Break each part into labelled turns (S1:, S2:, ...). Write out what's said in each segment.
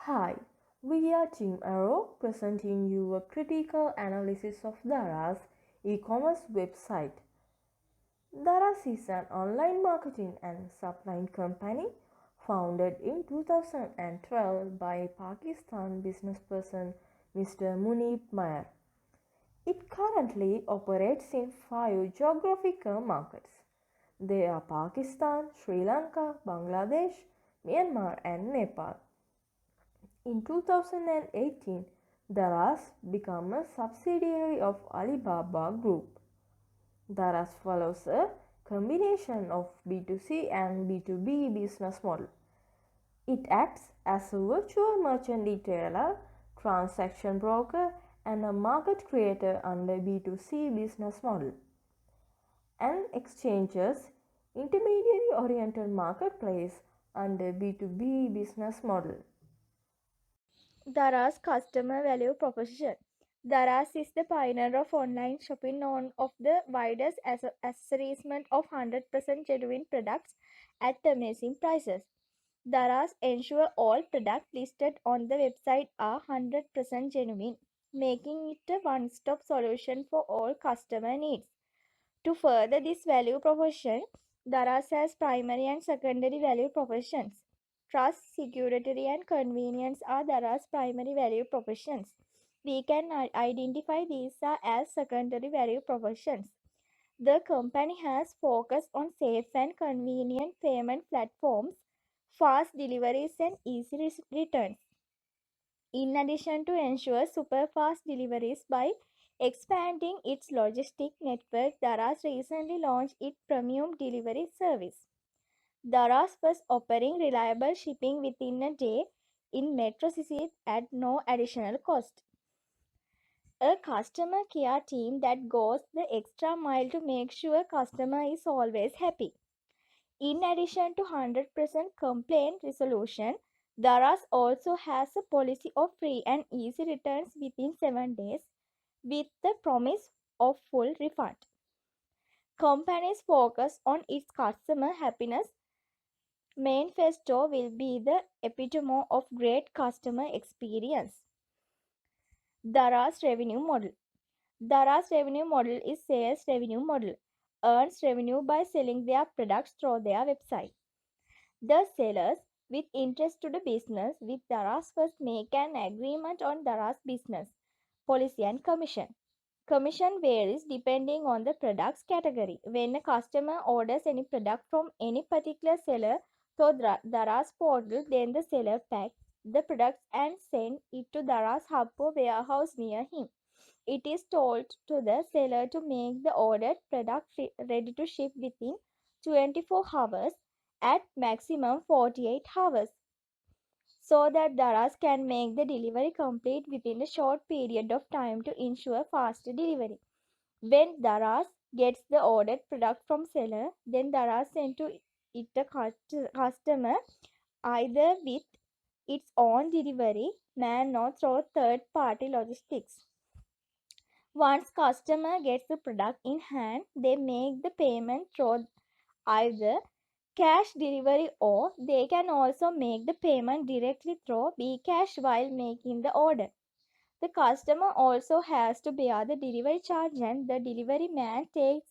S1: Hi, we are Team Arrow presenting you a critical analysis of Dara's e-commerce website. Daraz is an online marketing and supply company founded in 2012 by Pakistan businessperson Mr. Munib Mayer. It currently operates in 5 geographical markets. They are Pakistan, Sri Lanka, Bangladesh, Myanmar and Nepal. In 2018, Daraz became a subsidiary of Alibaba Group. Daraz follows a combination of B2C and B2B business model. It acts as a virtual merchant retailer, transaction broker, and a market creator under B2C business model. And exchanges intermediary oriented marketplace under B2B business model.
S2: Daraz customer value proposition. Daraz is the pioneer of online shopping known of the widest assortment of 100% genuine products at amazing prices. Daraz ensure all products listed on the website are 100% genuine, making it a one-stop solution for all customer needs. To further this value proposition, Daraz has primary and secondary value propositions. Trust, security, and convenience are Daraz's primary value propositions. We can identify these as secondary value propositions. The company has focused on safe and convenient payment platforms, fast deliveries, and easy returns. In addition to ensure super fast deliveries by expanding its logistic network, Daraz recently launched its premium delivery service. Daraz was offering reliable shipping within a day in metro cities at no additional cost. A customer care team that goes the extra mile to make sure customer is always happy. In addition to 100% complaint resolution, Daraz also has a policy of free and easy returns within 7 days with the promise of full refund. Companies focus on its customer happiness. Manifesto will be the epitome of great customer experience. Daraz revenue model. Daraz revenue model is sales revenue model. Earns revenue by selling their products through their website. The sellers with interest to the business with Daraz first make an agreement on Daraz business, policy and commission. Commission varies depending on the product's category. When a customer orders any product from any particular seller through Daraz portal, then the seller packs the products and sends it to Daraz hub or warehouse near him. It is told to the seller to make the ordered product ready to ship within 24 hours at maximum 48 hours so that Daraz can make the delivery complete within a short period of time to ensure faster delivery. When Daraz gets the ordered product from seller, then Daraz sends to it the customer either with its own delivery man or through third party logistics. Once customer gets the product in hand, they make the payment through either cash delivery or they can also make the payment directly through bKash while making the order. The customer also has to bear the delivery charge and the delivery man takes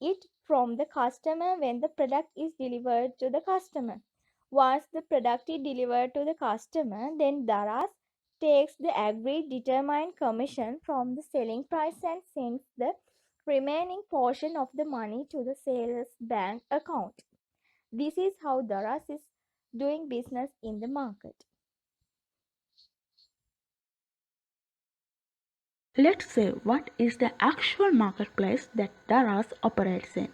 S2: it from the customer when the product is delivered to the customer. Once the product is delivered to the customer, then Daraz takes the agreed determined commission from the selling price and sends the remaining portion of the money to the seller's bank account. This is how Daraz is doing business in the market.
S3: Let's say what is the actual marketplace that Daraz operates in.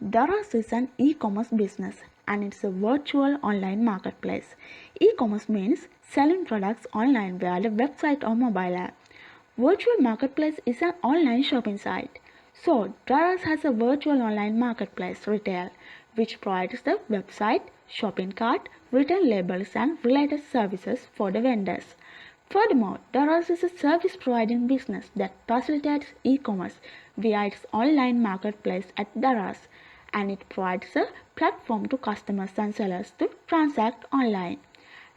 S3: Daraz is an e-commerce business and it's a virtual online marketplace. E-commerce means selling products online via the website or mobile app. Virtual marketplace is an online shopping site. So, Daraz has a virtual online marketplace retail which provides the website, shopping cart, return labels and related services for the vendors. Furthermore, Daraz is a service providing business that facilitates e-commerce via its online marketplace at Daraz, and it provides a platform to customers and sellers to transact online.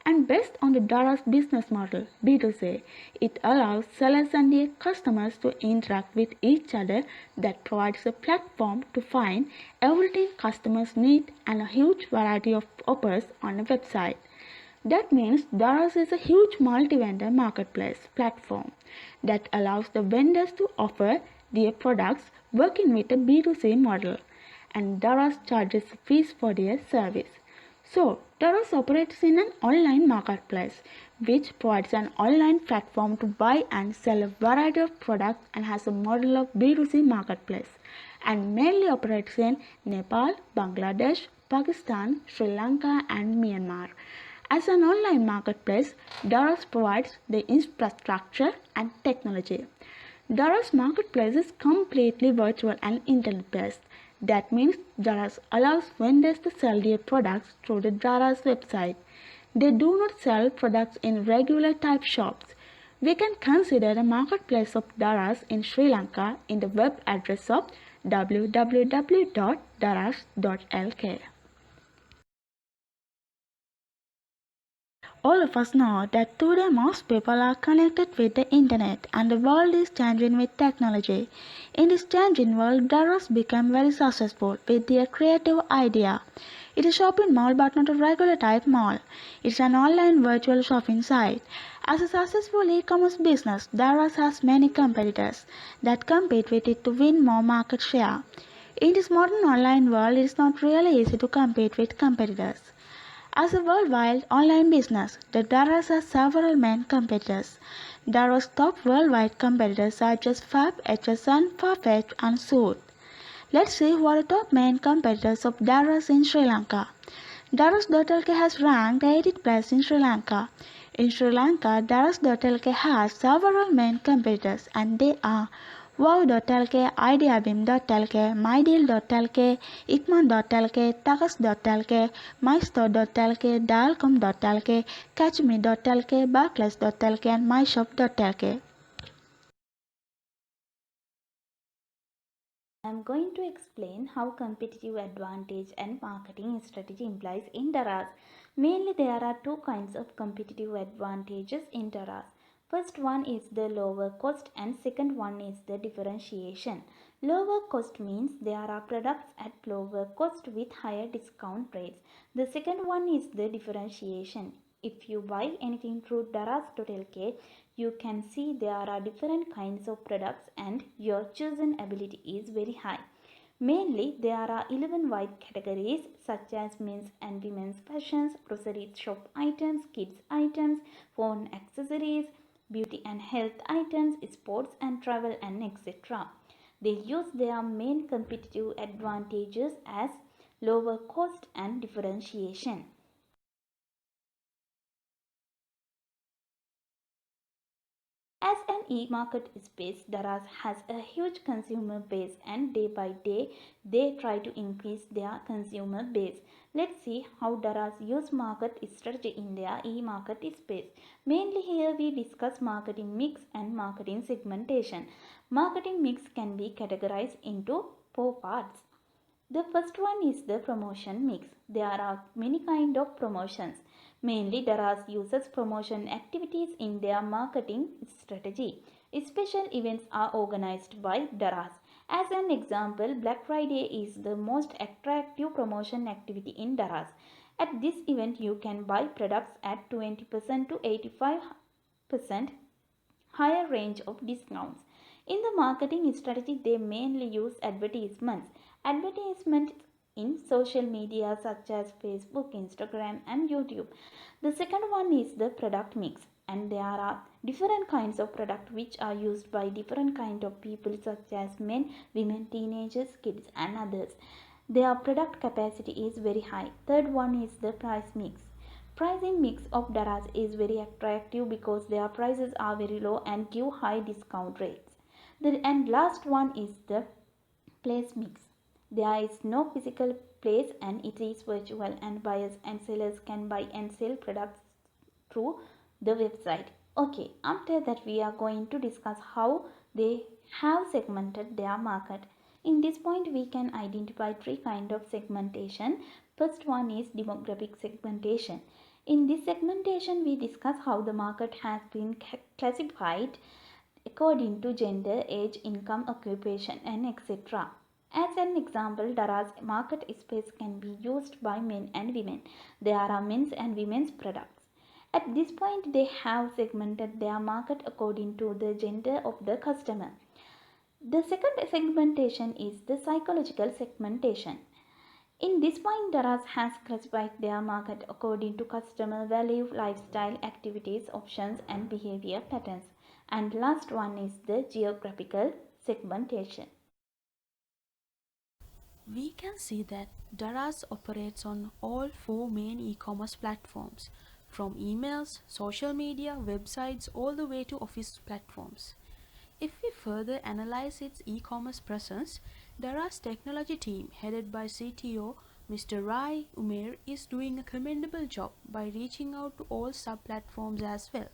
S3: And based on the Dara's business model, B2C, it allows sellers and their customers to interact with each other. That provides a platform to find everything customers need and a huge variety of offers on a website. That means Dara's is a huge multi-vendor marketplace platform that allows the vendors to offer their products working with a B2C model, and Dara's charges fees for their service. So, Dara's operates in an online marketplace which provides an online platform to buy and sell a variety of products and has a model of B2C marketplace and mainly operates in Nepal, Bangladesh, Pakistan, Sri Lanka and Myanmar. As an online marketplace, Daros provides the infrastructure and technology. Daros marketplace is completely virtual and internet-based. That means Daros allows vendors to sell their products through the Daros website. They do not sell products in regular type shops. We can consider the marketplace of Daras in Sri Lanka in the web address of www.daras.lk. All of us know that today most people are connected with the internet and the world is changing with technology. In this changing world, Daros became very successful with their creative idea. It is a shopping mall but not a regular type mall. It's an online virtual shopping site. As a successful e-commerce business, Daros has many competitors that compete with it to win more market share. In this modern online world, it is not really easy to compete with competitors. As a worldwide online business, the Daras has several main competitors. Daros' top worldwide competitors are just Fab, HSN, Farfetch, and Suit. Let's see who are the top main competitors of Daras in Sri Lanka. Daras.lk has ranked 80th place in Sri Lanka. In Sri Lanka, Daras.lk has several main competitors and they are Wow.lk, Ideabim.lk, MyDeal.lk, Ikman.lk, Takas.lk, MyStore.lk, Dialcom.lk, Catchme.lk, Barclays.lk and MyShop.lk.
S4: I am going to explain how competitive advantage and marketing strategy implies in Daras. Mainly there are two kinds of competitive advantages in Daras. First one is the lower cost and second one is the differentiation. Lower cost means there are products at lower cost with higher discount rates. The second one is the differentiation. If you buy anything through Daras.lk, you can see there are different kinds of products and your choosing ability is very high. Mainly, there are 11 wide categories such as men's and women's fashions, grocery shop items, kids items, phone accessories, beauty and health items, sports and travel and etc. They use their main competitive advantages as lower cost and differentiation. As an e-market space, Daraz has a huge consumer base and day by day they try to increase their consumer base. Let's see how Daraz use market strategy in their e-market space. Mainly here we discuss marketing mix and marketing segmentation. Marketing mix can be categorized into four parts. The first one is the promotion mix. There are many kind of promotions. Mainly Daraz uses promotion activities in their marketing strategy. Special events are organized by Daraz. As an example, Black Friday is the most attractive promotion activity in Daraz. At this event, you can buy products at 20% to 85% higher range of discounts. In the marketing strategy, they mainly use advertisements. Advertisements in social media such as Facebook, Instagram, and YouTube. The second one is the product mix, and there are different kinds of product which are used by different kind of people such as men, women, teenagers, kids, and others. Their product capacity is very high. Third one is the price mix. Pricing mix of Daraz is very attractive because their prices are very low and give high discount rates. And last one is the place mix. There is no physical place and it is virtual and buyers and sellers can buy and sell products through the website. Okay, after that we are going to discuss how they have segmented their market. In this point we can identify three kind of segmentation. First one is demographic segmentation. In this segmentation, we discuss how the market has been classified according to gender, age, income, occupation, and etc. As an example, Dara's market space can be used by men and women. There are men's and women's products. At this point, they have segmented their market according to the gender of the customer. The second segmentation is the psychological segmentation. In this point, Daraz has classified their market according to customer value, lifestyle, activities, options, and behavior patterns. And last one is the geographical segmentation.
S3: We can see that Daraz operates on all four main e-commerce platforms, from emails, social media, websites, all the way to office platforms. If we further analyze its e-commerce presence, Daraz technology team headed by CTO Mr. Rai Umair is doing a commendable job by reaching out to all sub-platforms as well.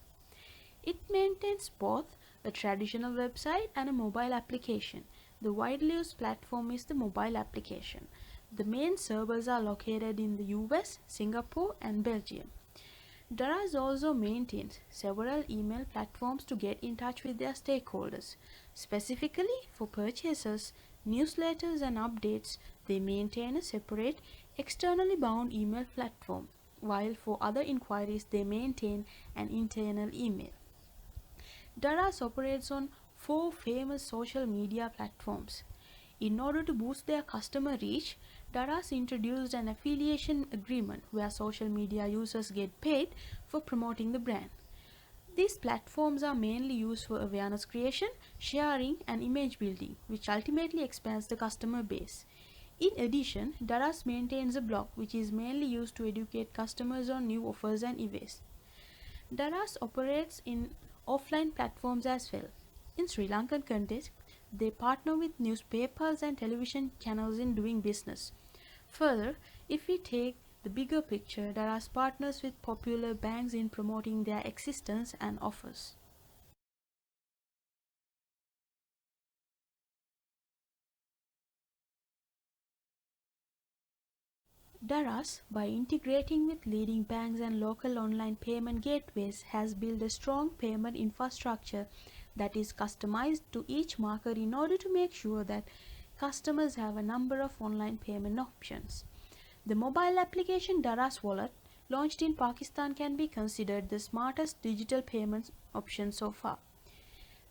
S3: It maintains both a traditional website and a mobile application. The widely used platform is the mobile application. The main servers are located in the US, Singapore, and Belgium. Daraz also maintains several email platforms to get in touch with their stakeholders. Specifically for purchases, newsletters, and updates, they maintain a separate, externally bound email platform, while for other inquiries, they maintain an internal email. Daraz operates on four famous social media platforms. In order to boost their customer reach, Daraz introduced an affiliation agreement where social media users get paid for promoting the brand. These platforms are mainly used for awareness creation, sharing, and image building, which ultimately expands the customer base. In addition, Daraz maintains a blog which is mainly used to educate customers on new offers and events. Daraz operates in offline platforms as well. In Sri Lankan context, they partner with newspapers and television channels in doing business. Further, if we take the bigger picture, Daraz partners with popular banks in promoting their existence and offers. Daraz, by integrating with leading banks and local online payment gateways, has built a strong payment infrastructure that is customized to each market in order to make sure that customers have a number of online payment options. The mobile application Daraz Wallet, launched in Pakistan, can be considered the smartest digital payment option so far.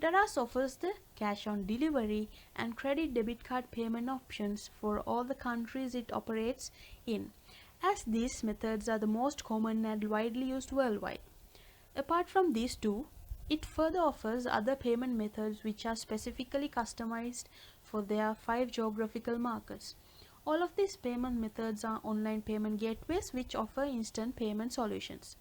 S3: Daraz offers the cash on delivery and credit debit card payment options for all the countries it operates in, as these methods are the most common and widely used worldwide. Apart from these two, it further offers other payment methods which are specifically customized for their 5 geographical markets. All of these payment methods are online payment gateways which offer instant payment solutions.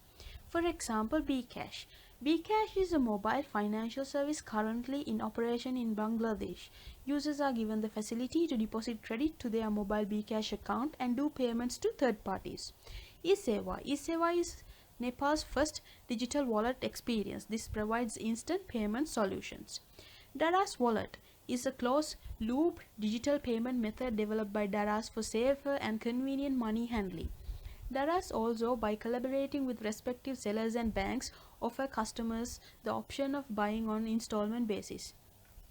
S3: For example, bKash. bKash is a mobile financial service currently in operation in Bangladesh. Users are given the facility to deposit credit to their mobile bKash account and do payments to third parties. eSeva. eSeva is Nepal's first digital wallet experience. This provides instant payment solutions. Daraz Wallet is a closed-loop digital payment method developed by Daraz for safer and convenient money handling. Daraz also, by collaborating with respective sellers and banks, offer customers the option of buying on installment basis.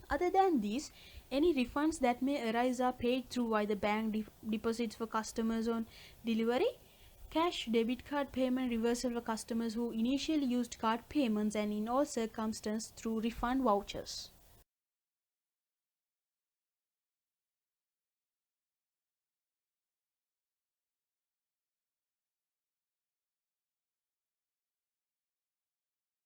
S3: Other than these, any refunds that may arise are paid through either bank deposits for customers on delivery, cash debit card payment reversal for customers who initially used card payments, and in all circumstances through refund vouchers.